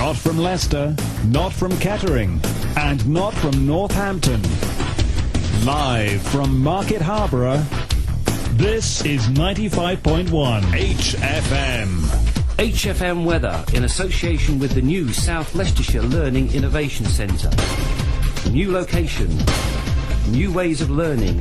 Not from Leicester, not from Kettering, and not from Northampton. Live from Market Harborough, this is 95.1 HFM. HFM Weather in association with the new South Leicestershire Learning Innovation Centre. New location, new ways of learning,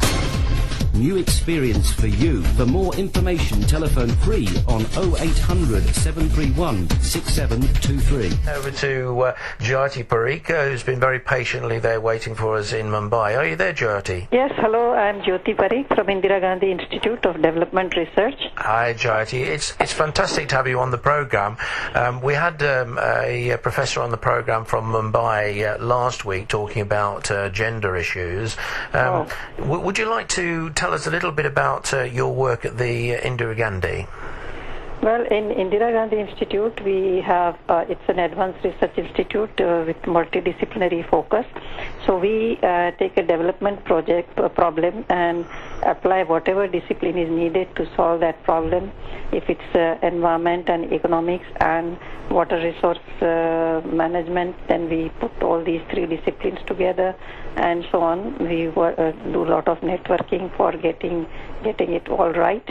new experience for you. For more information, telephone free on 0800 731 6723. Over to Jyoti Parikh, who's been very patiently there waiting for us in Mumbai. Are you there, Jyoti? Yes, hello, I'm Jyoti Parikh from Indira Gandhi Institute of Development Research. Hi, Jyoti. It's fantastic to have you on the programme. We had a professor on the programme from Mumbai last week talking about gender issues. Would you like to tell us a little bit about your work at the Indira Gandhi? Well, in Indira Gandhi Institute, we have, it's an advanced research institute with multidisciplinary focus. So we take a development problem and apply whatever discipline is needed to solve that problem. If it's environment and economics and water resource management, then we put all these three disciplines together and so on. We do a lot of networking for getting it all right,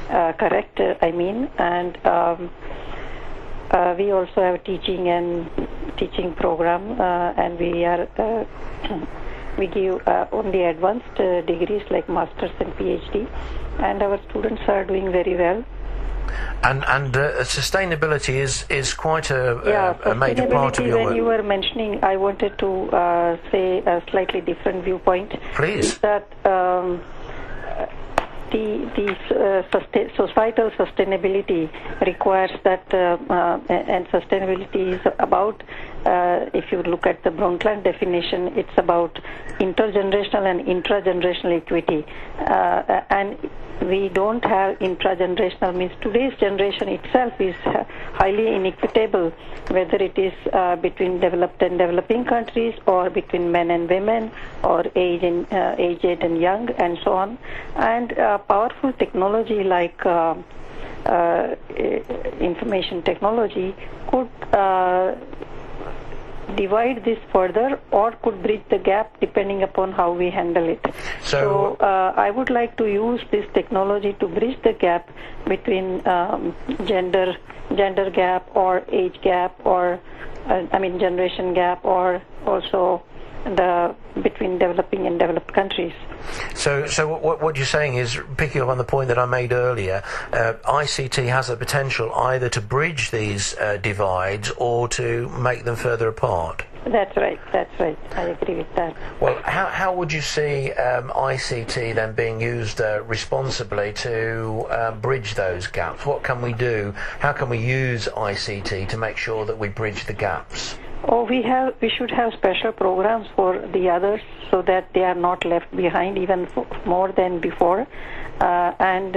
correct, and we also have teaching program, and we give only advanced degrees like masters and PhD, and our students are doing very well. And sustainability is quite a major part of your work. When you were mentioning, I wanted to say a slightly different viewpoint. Please. Is that societal sustainability requires that, and sustainability is about, if you look at the Brundtland definition, it's about intergenerational and intragenerational equity. And we don't have intragenerational, means today's generation itself is highly inequitable, whether it is between developed and developing countries, or between men and women, or aged and young, and so on. And powerful technology like information technology could divide this further, or could bridge the gap depending upon how we handle it. So I would like to use this technology to bridge the gap between gender gap, or age gap, or generation gap, or also between developing and developed countries. So what you're saying is, picking up on the point that I made earlier, ICT has the potential either to bridge these divides or to make them further apart. That's right. I agree with that. Well, how would you see ICT then being used responsibly to bridge those gaps? What can we do? How can we use ICT to make sure that we bridge the gaps? We should have special programs for the others so that they are not left behind even more than before. And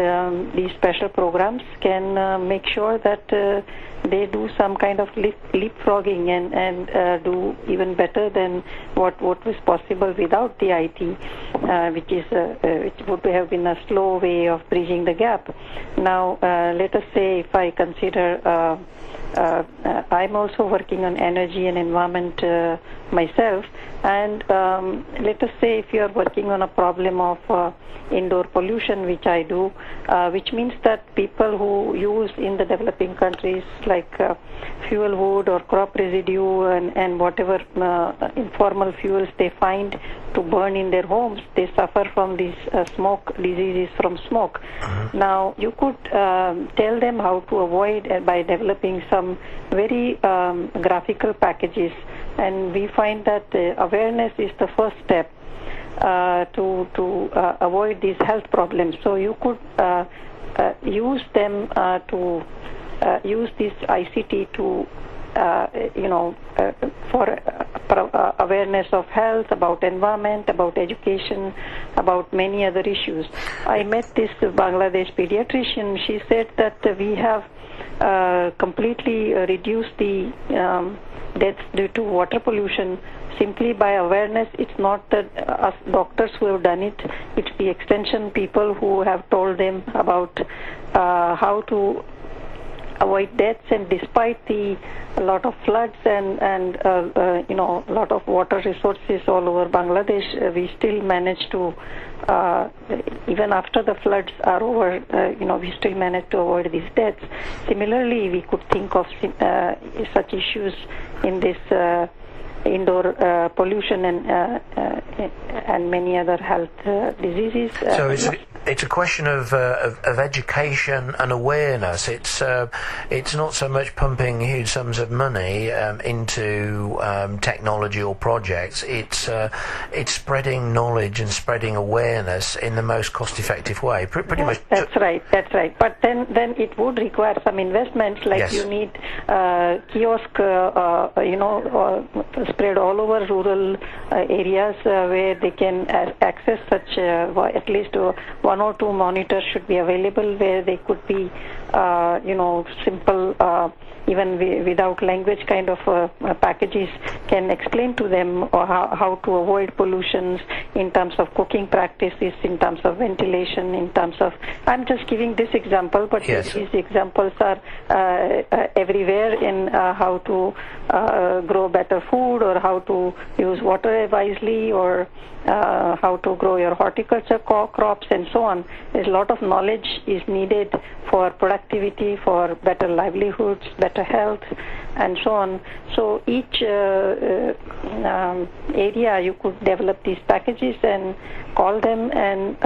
these special programs can make sure that they do some kind of leapfrogging and do even better than what was possible without the IT, which would have been a slow way of bridging the gap. Now, let us say if I consider I'm also working on energy and environment myself, and let us say if you are working on a problem of indoor pollution, which I do, which means that people who use in the developing countries like fuel wood or crop residue and whatever informal fuels they find to burn in their homes, they suffer from these smoke diseases from smoke. Now, you could tell them how to avoid by developing some very graphical packages, and we find that awareness is the first step to avoid these health problems. So you could use them to use this ICT to for awareness of health, about environment, about education, about many other issues. I met this Bangladesh pediatrician. She said that we have completely reduced the deaths due to water pollution simply by awareness. It's not that us doctors who have done it, it's the extension people who have told them about how to avoid deaths. And despite a lot of floods and a lot of water resources all over Bangladesh, we still manage to, even after the floods are over, we still manage to avoid these deaths. Similarly, we could think of such issues in this indoor pollution and many other health diseases. So it's a question of education and awareness. It's not so much pumping huge sums of money into technology or projects. It's spreading knowledge and spreading awareness in the most cost-effective way. Pretty much. That's right. But then it would require some investments. Like yes. You need kiosk, spread all over rural areas where they can access such at least one or two monitors should be available, where they could be simple, even without language kind of packages can explain to them how to avoid pollutions in terms of cooking practices, in terms of ventilation, in terms of, I'm just giving this example, but yes. These examples are everywhere in how to grow better food, or how to use water wisely, or how to grow your horticulture crops and so on. There's a lot of knowledge is needed for productivity, for better livelihoods, better health, and so on. So each area you could develop these packages and call them, and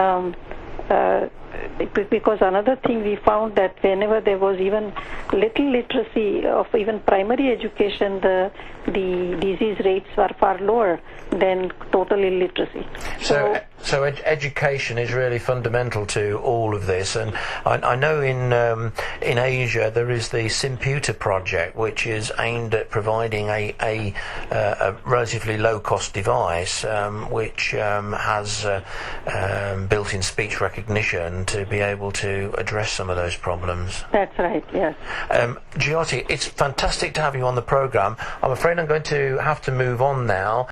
because another thing we found that whenever there was even little literacy of even primary education, the disease rates were far lower than total illiteracy. So education is really fundamental to all of this, and I know in Asia there is the Simputer project, which is aimed at providing a relatively low-cost device which has built-in speech recognition to be able to address some of those problems. That's right, yes. Jyoti, it's fantastic to have you on the programme. I'm afraid I'm going to have to move on now.